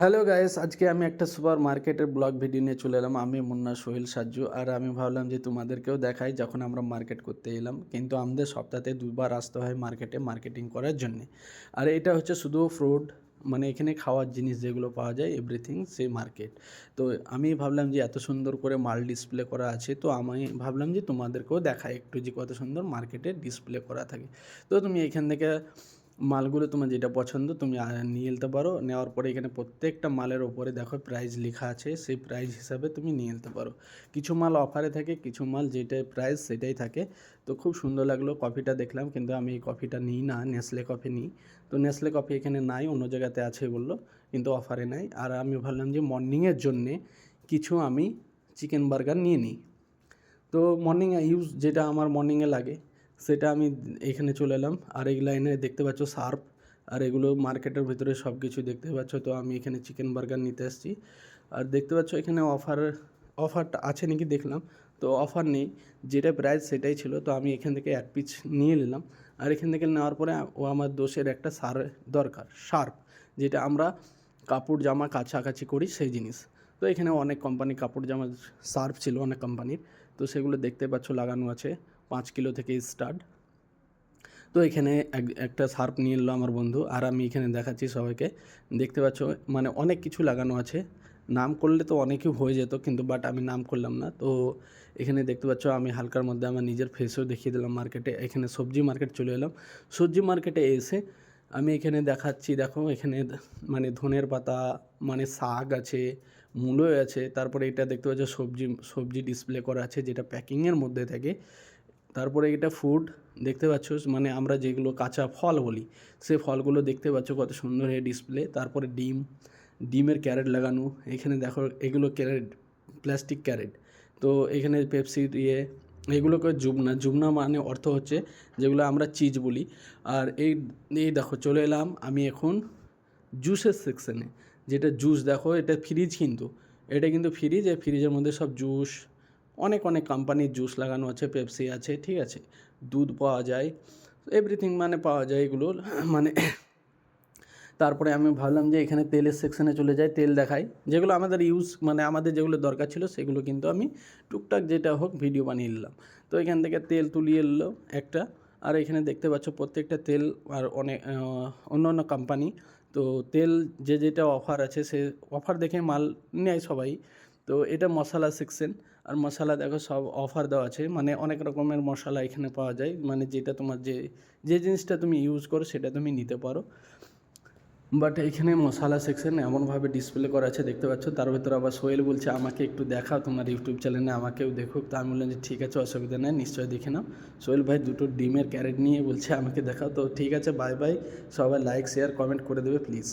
Hello guys, আজকে আমি একটা সুপার মার্কেটের ব্লগ ভিডিও নিয়ে চলে এলাম। আমি মুন্না সোহেল সাজ্জু। আর আমি ভাবলাম যে তোমাদেরকেও দেখাই যখন আমরা মার্কেট করতে এলাম। কিন্তু আমাদের সপ্তাহে দুবার আসতে হয় মার্কেটে মার্কেটিং করার জন্যে। আর এটা হচ্ছে শুধু ফ্রুট, মানে এখানে খাওয়ার জিনিস যেগুলো পাওয়া যায় এভরিথিং সেই মার্কেট। তো আমি ভাবলাম যে এত সুন্দর করে মাল ডিসপ্লে করা আছে, তো আমি ভাবলাম যে তোমাদেরকেও দেখাই একটু যে কত সুন্দর মার্কেটে ডিসপ্লে করা থাকে। তো তুমি এখান থেকে মালগুলো তোমার যেটা পছন্দ তুমি নিয়ে নিতে পারো। নেওয়ার পরে এখানে প্রত্যেকটা মালের ওপরে দেখো প্রাইস লেখা আছে, সেই প্রাইস হিসাবে তুমি নিয়ে নিতে পারো। কিছু মাল অফারে থাকে, কিছু মাল যেটাই প্রাইস সেটাই থাকে। তো খুব সুন্দর লাগলো। কফিটা দেখলাম, কিন্তু আমি এই কফিটা নিই না, নেসলে কফি নিই। তো নেসলে কফি এখানে নাই, অন্য জায়গাতে আছে বললো, কিন্তু অফারে নাই। আর আমি ভাবলাম যে মর্নিংয়ের জন্যে কিছু আমি চিকেন বার্গার নিয়ে নিই। তো মর্নিংয়ে ইউজ যেটা আমার মর্নিংয়ে লাগে সেটা আমি এখানে চলে এলাম। আর এই লাইনে দেখতে পাচ্ছ সার্ফ, আর এগুলো মার্কেটের ভিতরে সব কিছু দেখতে পাচ্ছ। তো আমি এখানে চিকেন বার্গার নিতে আসছি। আর দেখতে পাচ্ছ এখানে অফারটা আছে নাকি দেখলাম, তো অফার নেই, যেটা প্রাইস সেটাই ছিল। তো আমি এখান থেকে এক পিস নিয়ে নিলাম। আর এখান থেকে নেওয়ার পরে ও আমার দোষের একটা দরকার, শার্প, যেটা আমরা কাপড় জামা কাছাকাছি করি সেই জিনিস। তো এখানে অনেক কোম্পানি কাপড় জামা সার্ফ ছিল অনেক কোম্পানির। তো সেগুলো দেখতে পাচ্ছ লাগানো আছে 5 কিলো থেকে স্টার্ট। তো এখানে একটা সার্ফ নিয়ে এলো আমার বন্ধু, আর আমি এখানে দেখাচ্ছি সবাইকে। দেখতে পাচ্ছ মানে অনেক কিছু লাগানো আছে, নাম করলে তো অনেকই হয়ে যেত, কিন্তু বাট আমি নাম করলাম না। তো এখানে দেখতে পাচ্ছ আমি হালকার মধ্যে আমার নিজের ফেসও দেখিয়ে দিলাম মার্কেটে। এখানে সবজি মার্কেট চলে এলাম। সবজি মার্কেটে এসে আমি এখানে দেখাচ্ছি, দেখো এখানে মানে ধনের পাতা, মানে শাক আছে, মূলো আছে। তারপরে এটা দেখতে পাচ্ছ সবজি ডিসপ্লে করা আছে, যেটা প্যাকিংয়ের মধ্যে থাকে। তারপরে এটা ফুড দেখতে পাচ্ছ, মানে আমরা যেগুলো কাঁচা ফল বলি, সে ফলগুলো দেখতে পাচ্ছ কত সুন্দর এই ডিসপ্লে। তারপরে ডিমের ক্যারেট লাগানো এখানে দেখো, এগুলো ক্যারেট, প্লাস্টিক ক্যারেট। তো এখানে পেপসি এগুলোকে জুবনা মানে অর্থ হচ্ছে যেগুলো আমরা চিজ বলি। আর এই দেখো চলে এলাম আমি এখন জুসের সেকশানে, যেটা জুস দেখো, এটা ফ্রিজ, কিন্তু এটা কিন্তু ফ্রিজ, এই ফ্রিজের মধ্যে সব জুস, অনেক অনেক কোম্পানির জুস লাগানো আছে, পেপসি আছে, ঠিক আছে, দুধ পাওয়া যায়, এভরিথিং মানে পাওয়া যায় এগুলো মানে। তারপরে আমি ভাবলাম যে এখানে তেলের সেকশানে চলে যাই, তেল দেখাই যেগুলো আমাদের মানে আমাদের যেগুলো দরকার ছিল সেগুলো কিন্তু আমি টুকটাক যেটা হোক ভিডিও বানিয়ে নিলাম। তো এখান থেকে তেল তুলিয়ে এলো একটা। আর এখানে দেখতে পাচ্ছ প্রত্যেকটা তেল আর অনেক অন্য অন্য কোম্পানি। তো তেল যেটা অফার আছে সে অফার দেখে মাল নেয় সবাই। তো এটা মশলা সেকশন, আর মশলা দেখো সব অফার দেওয়া আছে, মানে অনেক রকমের মশলা এখানে পাওয়া যায়, মানে যেটা তোমার যে জিনিসটা তুমি ইউজ করো সেটা তুমি নিতে পারো। বাট এখানে মশলা সেকশন এমনভাবে ডিসপ্লে করা আছে দেখতে পাচ্ছ। তার ভেতরে আবার সোহেল বলছে আমাকে একটু দেখাও তোমার ইউটিউব চ্যানেলে, আমাকেও দেখুক। তো আমি বললাম যে ঠিক আছে, অসুবিধা নেই, নিশ্চয়ই দেখে নাও। সোহেল ভাই দুটো ডিমের ক্যারেট নিয়ে বলছে আমাকে দেখাও। তো ঠিক আছে, বাই বাই। সবাই লাইক শেয়ার কমেন্ট করে দেবে প্লিজ।